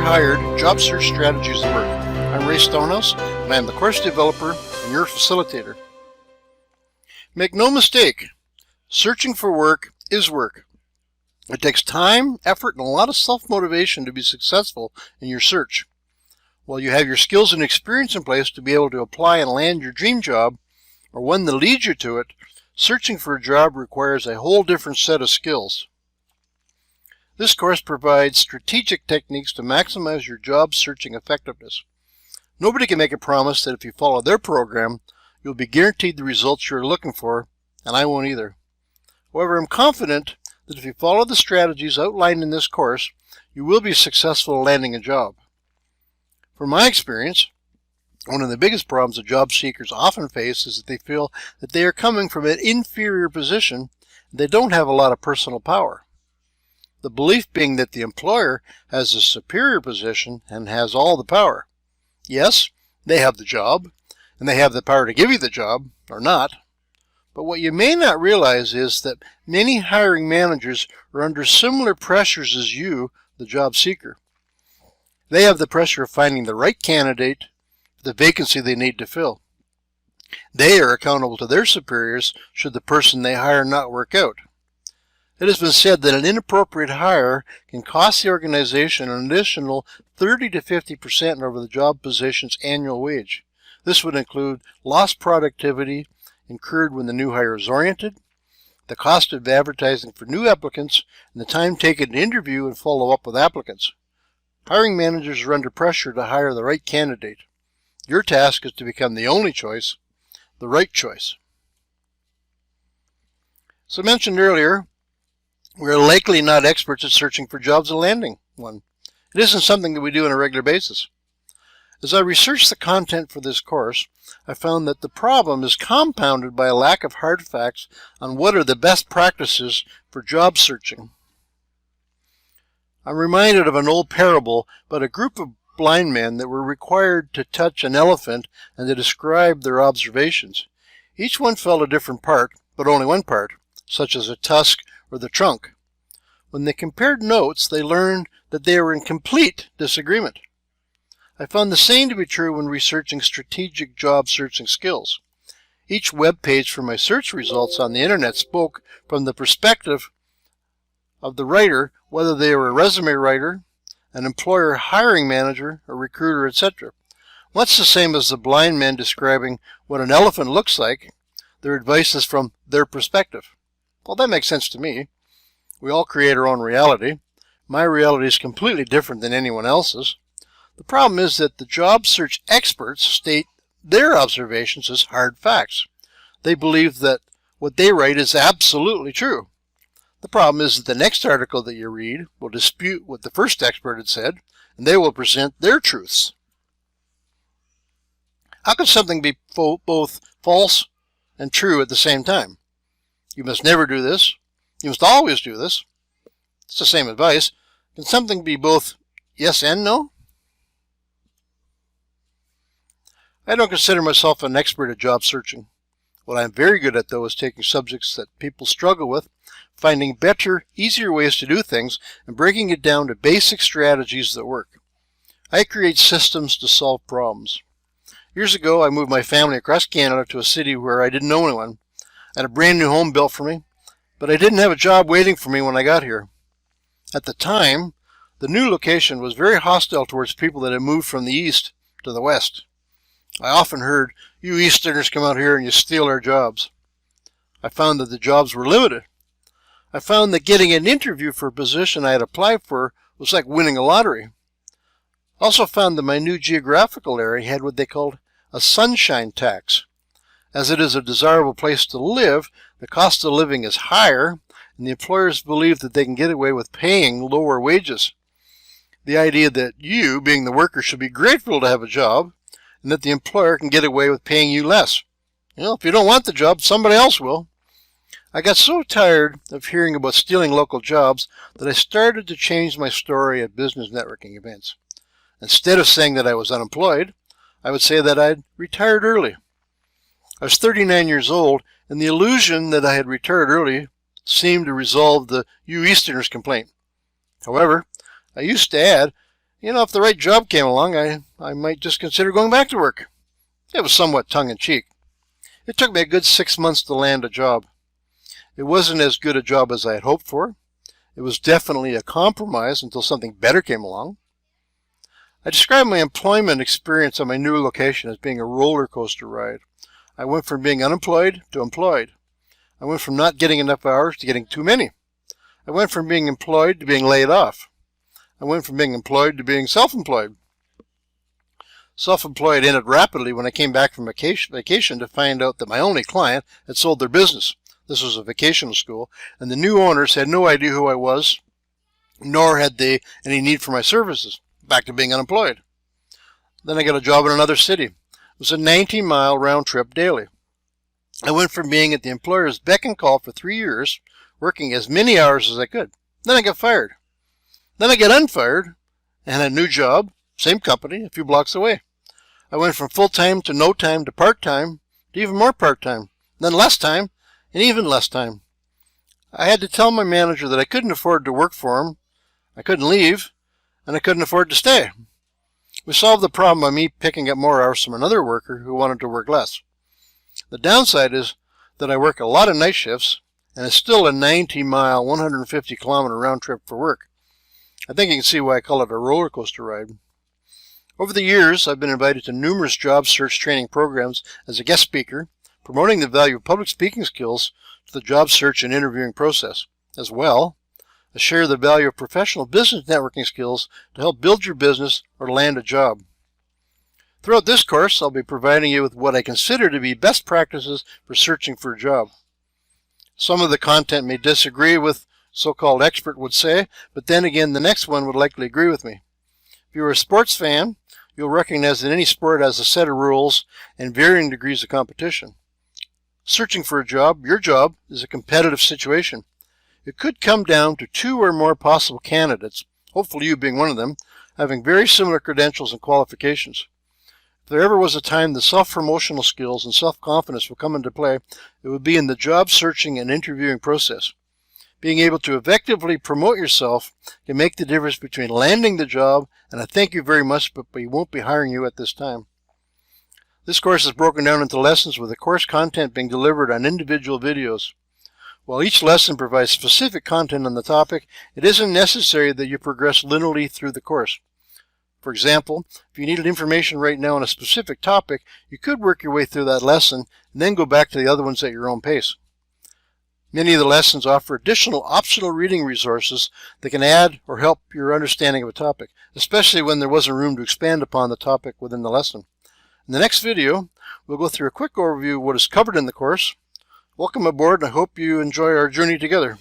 hired job search strategies that work. I'm Ray Stonehouse, and I'm the course developer and your facilitator. Make no mistake, searching for work is work. It takes time, effort, and a lot of self-motivation to be successful in your search. While you have your skills and experience in place to be able to apply and land your dream job, or one that leads you to it, searching for a job requires a whole different set of skills. This course provides strategic techniques to maximize your job searching effectiveness. Nobody can make a promise that if you follow their program, you'll be guaranteed the results you're looking for, and I won't either. However, I'm confident that if you follow the strategies outlined in this course, you will be successful in landing a job. From my experience, one of the biggest problems that job seekers often face is that they feel that they are coming from an inferior position and they don't have a lot of personal power. The belief being that the employer has a superior position and has all the power. Yes, they have the job, and they have the power to give you the job, or not. But what you may not realize is that many hiring managers are under similar pressures as you, the job seeker. They have the pressure of finding the right candidate for the vacancy they need to fill. They are accountable to their superiors should the person they hire not work out. It has been said that an inappropriate hire can cost the organization an additional 30 to 50% over the job position's annual wage. This would include lost productivity incurred when the new hire is oriented, the cost of advertising for new applicants, and the time taken to interview and follow up with applicants. Hiring managers are under pressure to hire the right candidate. Your task is to become the only choice, the right choice. As I mentioned earlier, we are likely not experts at searching for jobs and landing one. It isn't something that we do on a regular basis. As I researched the content for this course, I found that the problem is compounded by a lack of hard facts on what are the best practices for job searching. I'm reminded of an old parable about a group of blind men that were required to touch an elephant and to describe their observations. Each one felt a different part, but only one part, such as a tusk or the trunk. When they compared notes, they learned that they were in complete disagreement. I found the same to be true when researching strategic job searching skills. Each web page for my search results on the internet spoke from the perspective of the writer, whether they were a resume writer, an employer hiring manager, a recruiter, etc. Much the same as the blind men describing what an elephant looks like, their advice is from their perspective. Well, that makes sense to me. We all create our own reality. My reality is completely different than anyone else's. The problem is that the job search experts state their observations as hard facts. They believe that what they write is absolutely true. The problem is that the next article that you read will dispute what the first expert had said, and they will present their truths. How can something be both false and true at the same time? You must never do this. You must always do this. It's the same advice. Can something be both yes and no? I don't consider myself an expert at job searching. What I'm very good at, though, is taking subjects that people struggle with, finding better, easier ways to do things, and breaking it down to basic strategies that work. I create systems to solve problems. Years ago, I moved my family across Canada to a city where I didn't know anyone. I had a brand new home built for me, but I didn't have a job waiting for me when I got here. At the time, the new location was very hostile towards people that had moved from the east to the west. I often heard, "You Easterners come out here and you steal our jobs." I found that the jobs were limited. I found that getting an interview for a position I had applied for was like winning a lottery. I also found that my new geographical area had what they called a sunshine tax. As it is a desirable place to live, the cost of living is higher, and the employers believe that they can get away with paying lower wages. The idea that you, being the worker, should be grateful to have a job, and that the employer can get away with paying you less. If you don't want the job, somebody else will. I got so tired of hearing about stealing local jobs that I started to change my story at business networking events. Instead of saying that I was unemployed, I would say that I'd retired early. I was 39 years old, and the illusion that I had retired early seemed to resolve the "you Easterners" complaint. However, I used to add, If the right job came along, I might just consider going back to work. It was somewhat tongue-in-cheek. It took me a good 6 months to land a job. It wasn't as good a job as I had hoped for. It was definitely a compromise until something better came along. I describe my employment experience on my new location as being a roller coaster ride. I went from being unemployed to employed. I went from not getting enough hours to getting too many. I went from being employed to being laid off. I went from being employed to being self-employed. Self-employed ended rapidly when I came back from vacation to find out that my only client had sold their business. This was a vacational school, and the new owners had no idea who I was, nor had they any need for my services. Back to being unemployed. Then I got a job in another city. It was a 19-mile round trip daily. I went from being at the employer's beck and call for 3 years, working as many hours as I could. Then I got fired. Then I got unfired and had a new job, same company, a few blocks away. I went from full-time to no time to part-time to even more part-time, then less time and even less time. I had to tell my manager that I couldn't afford to work for him, I couldn't leave, and I couldn't afford to stay. We solved the problem by me picking up more hours from another worker who wanted to work less. The downside is that I work a lot of night shifts, and it's still a 90-mile, 150-kilometer round trip for work. I think you can see why I call it a roller coaster ride. Over the years, I've been invited to numerous job search training programs as a guest speaker, promoting the value of public speaking skills to the job search and interviewing process. As well, I share the value of professional business networking skills to help build your business or land a job. Throughout this course, I'll be providing you with what I consider to be best practices for searching for a job. Some of the content may disagree with so-called expert would say, but then again, the next one would likely agree with me. If you're a sports fan, you'll recognize that any sport has a set of rules and varying degrees of competition. Searching for a job, your job, is a competitive situation. It could come down to 2 or more possible candidates, hopefully you being one of them, having very similar credentials and qualifications. If there ever was a time the self-promotional skills and self-confidence will come into play, it would be in the job searching and interviewing process. Being able to effectively promote yourself can make the difference between landing the job and a thank you very much, but we won't be hiring you at this time. This course is broken down into lessons with the course content being delivered on individual videos. While each lesson provides specific content on the topic, it isn't necessary that you progress linearly through the course. For example, if you needed information right now on a specific topic, you could work your way through that lesson and then go back to the other ones at your own pace. Many of the lessons offer additional optional reading resources that can add or help your understanding of a topic, especially when there wasn't room to expand upon the topic within the lesson. In the next video, we'll go through a quick overview of what is covered in the course. Welcome aboard, and I hope you enjoy our journey together.